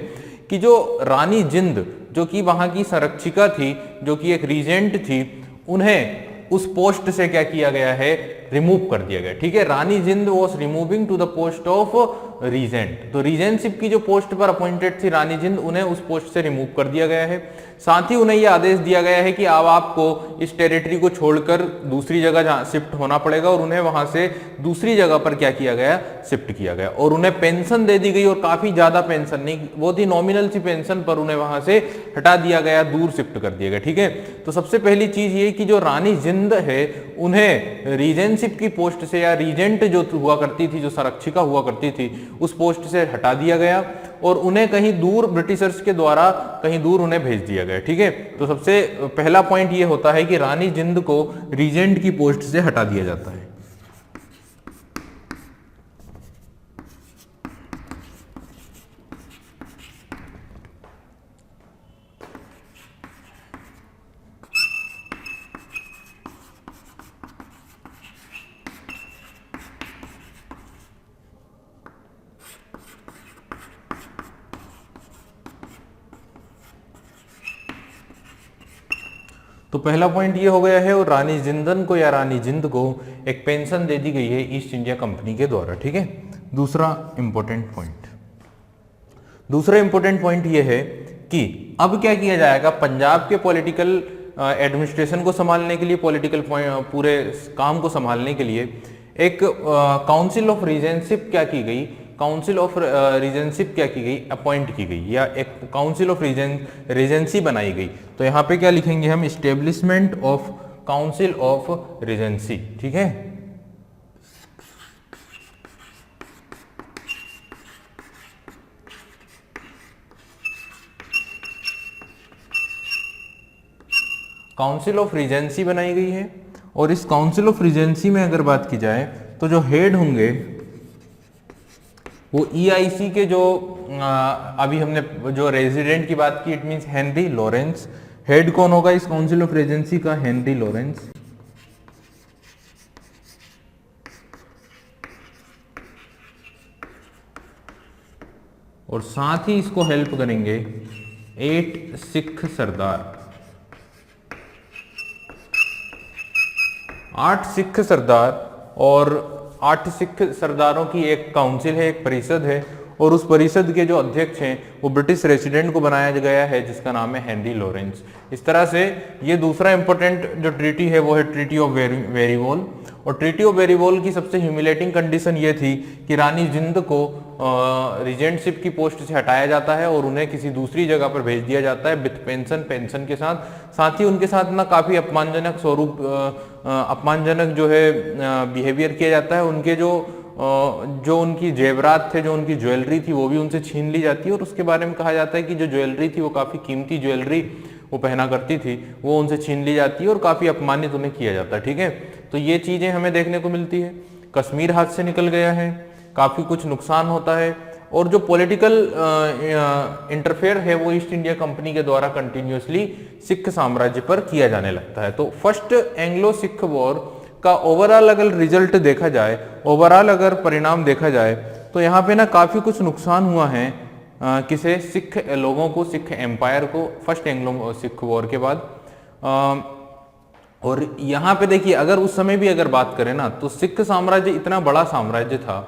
Speaker 1: कि जो रानी जिंद, जो कि वहां की संरक्षिका थी, जो कि एक रीजेंट थी, उन्हें उस पोस्ट से क्या किया गया है? रिमूव कर दिया गया। ठीक है, Rani Jind was removing to the post of regent. तो रीजेंटशिप की जो पोस्ट पर अपॉइंटेड थी रानी जिंद, उन्हें उस पोस्ट से रिमूव कर दिया गया है। साथ ही उन्हें यह आदेश दिया गया है कि अब आपको इस टेरिटरी को छोड़कर दूसरी जगह शिफ्ट होना पड़ेगा, और उन्हें वहां से दूसरी जगह पर क्या किया गया, शिफ्ट किया गया। और उन्हें पेंशन दे दी गई, और काफी ज्यादा पेंशन नहीं, वो थी नॉमिनल सी पेंशन, पर उन्हें वहां से हटा दिया गया, दूर शिफ्ट कर दिया गया। ठीक है, तो सबसे पहली चीज ये कि जो रानी जिंद है उन्हें रीजेंटशिप की पोस्ट से, या रीजेंट जो हुआ करती थी, जो संरक्षिका हुआ करती थी, उस पोस्ट से हटा दिया गया, और उन्हें कहीं दूर ब्रिटिशर्स के द्वारा कहीं दूर उन्हें भेज दिया गया। ठीक है, तो सबसे पहला पॉइंट ये होता है कि रानी जिंद को रीजेंट की पोस्ट से हटा दिया जाता है। तो पहला पॉइंट ये हो गया है, और रानी जिंदन को या रानी जिंद को एक पेंशन दे दी गई है ईस्ट इंडिया कंपनी के द्वारा। ठीक है, दूसरा इंपॉर्टेंट पॉइंट ये है कि अब क्या किया जाएगा, पंजाब के पॉलिटिकल एडमिनिस्ट्रेशन को संभालने के लिए, पॉलिटिकल पूरे काम को संभालने के लिए एक काउंसिल ऑफ रीजेंटशिप क्या की गई, अपॉइंट की गई, या एक काउंसिल ऑफ रीजेंसी बनाई गई। तो यहाँ पे क्या लिखेंगे हम, establishment of council of Regency. ठीक है, काउंसिल ऑफ रीजेंसी बनाई गई है। और इस काउंसिल ऑफ रीजेंसी में अगर बात की जाए तो जो हेड होंगे वो EIC के जो अभी हमने जो रेजिडेंट की बात की, it means Henry Lawrence. Head कौन होगा इस काउंसिल ऑफ रीजेंसी का, हेनरी लॉरेंस। और साथ ही इसको हेल्प करेंगे 8 सिख सरदार। 8 सिख सरदार, और 8 सिख सरदारों की एक काउंसिल है, एक परिषद है, और उस परिषद के जो अध्यक्ष हैं वो ब्रिटिश रेसिडेंट को बनाया गया है, जिसका नाम है हेनरी लॉरेंस। इस तरह से ये दूसरा इंपॉर्टेंट जो ट्रीटी है वो है ट्रीटी ऑफ वेरीवोल। और ट्रीटी ऑफ वेरीवोल की सबसे ह्यूमिलेटिंग कंडीशन ये थी कि रानी जिंद को रीजेंटशिप की पोस्ट से हटाया जाता है और उन्हें किसी दूसरी जगह पर भेज दिया जाता है विथ पेंशन के साथ ही उनके साथ ना काफी अपमानजनक जो है बिहेवियर किया जाता है। उनके जो उनकी जेवरात थे, जो उनकी ज्वेलरी थी, वो भी उनसे छीन ली जाती है। और उसके बारे में कहा जाता है कि जो ज्वेलरी थी वो काफी कीमती ज्वेलरी वो पहना करती थी, वो उनसे छीन ली जाती है और काफी अपमानित उन्हें किया जाता है। ठीक है, तो ये चीजें हमें देखने को मिलती है। कश्मीर हाथ से निकल गया है, काफी कुछ नुकसान होता है, और जो पॉलिटिकल इंटरफेयर है वो ईस्ट इंडिया कंपनी के द्वारा कंटिन्यूसली सिख साम्राज्य पर किया जाने लगता है। तो फर्स्ट एंग्लो सिख वॉर का ओवरऑल अगर रिजल्ट देखा जाए, ओवरऑल अगर परिणाम देखा जाए, तो यहाँ पे ना काफी कुछ नुकसान हुआ है किसे, सिख लोगों को, सिख एम्पायर को, फर्स्ट एंग्लो सिख वॉर के बाद। और यहाँ पे देखिए, अगर उस समय भी अगर बात करें ना, तो सिख साम्राज्य इतना बड़ा साम्राज्य था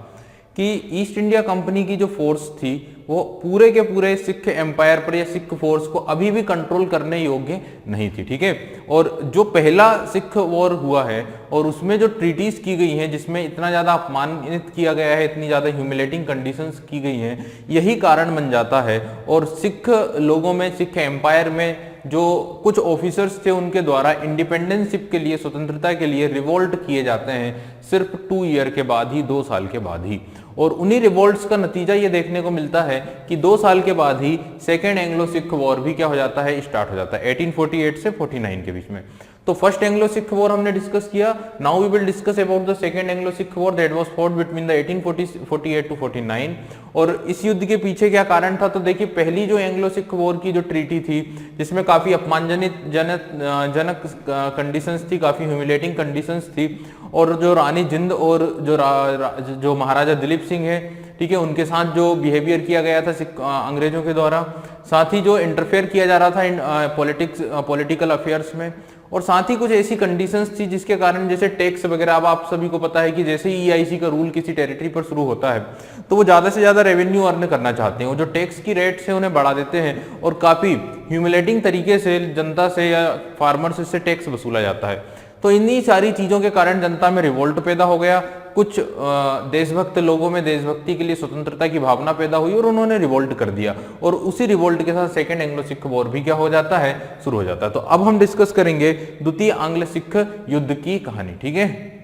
Speaker 1: कि ईस्ट इंडिया कंपनी की जो फोर्स थी वो पूरे के पूरे सिख एम्पायर पर या सिख फोर्स को अभी भी कंट्रोल करने योग्य नहीं थी। ठीक है, और जो पहला सिख वॉर हुआ है और उसमें जो ट्रीटीज की गई हैं, जिसमें इतना ज्यादा अपमानित किया गया है, इतनी ज्यादा ह्यूमिलेटिंग कंडीशंस की गई हैं, यही कारण बन जाता है। और सिख लोगों में, सिख एम्पायर में जो कुछ ऑफिसर्स थे, उनके द्वारा इंडिपेंडेंसशिप के लिए, स्वतंत्रता के लिए रिवोल्ट किए जाते हैं सिर्फ 2 ईयर के बाद ही, 2 साल के बाद ही। और उन्हीं रिवोल्ट्स का नतीजा ये देखने को मिलता है कि 2 साल के बाद ही सेकेंड एंग्लो सिख वॉर भी क्या हो जाता है, स्टार्ट हो जाता है 1848 से 49 के बीच में। तो फर्स्ट एंग्लो सिख वॉर हमने डिस्कस किया। Now we will discuss about the second Anglo Sikh war that was fought between the 1848 to 49। और इस युद्ध के पीछे क्या कारण था, तो देखिए, पहली जो एंग्लो सिख वॉर की जो ट्रीटी थी, जिसमें काफी अपमानजनक कंडीशंस थी, काफी ह्यूमिलेटिंग कंडीशंस थी, और जो रानी जिंद और जो महाराजा दिलीप सिंह है, ठीक है, उनके साथ जो बिहेवियर किया गया था अंग्रेजों के द्वारा, साथ ही जो इंटरफेयर किया जा रहा था इन पॉलिटिकल अफेयर्स में, और साथ ही कुछ ऐसी कंडीशंस थी जिसके कारण जैसे टैक्स वगैरह, अब आप सभी को पता है कि जैसे ही ईआईसी का रूल किसी टेरिटरी पर शुरू होता है तो वो ज़्यादा से ज़्यादा रेवेन्यू अर्न करना चाहते हैं, वो जो टैक्स की रेट्स है उन्हें बढ़ा देते हैं और काफ़ी ह्यूमिलेटिंग तरीके से जनता से या फार्मर्स से टैक्स वसूला जाता है। तो इन्हीं सारी चीज़ों के कारण जनता में रिवोल्ट पैदा हो गया, कुछ देशभक्त लोगों में देशभक्ति के लिए, स्वतंत्रता की भावना पैदा हुई और उन्होंने रिवोल्ट कर दिया, और उसी रिवोल्ट के साथ सेकेंड एंग्लो सिख वॉर भी क्या हो जाता है, शुरू हो जाता है। तो अब हम डिस्कस करेंगे द्वितीय आंग्ल सिख युद्ध की कहानी, ठीक है।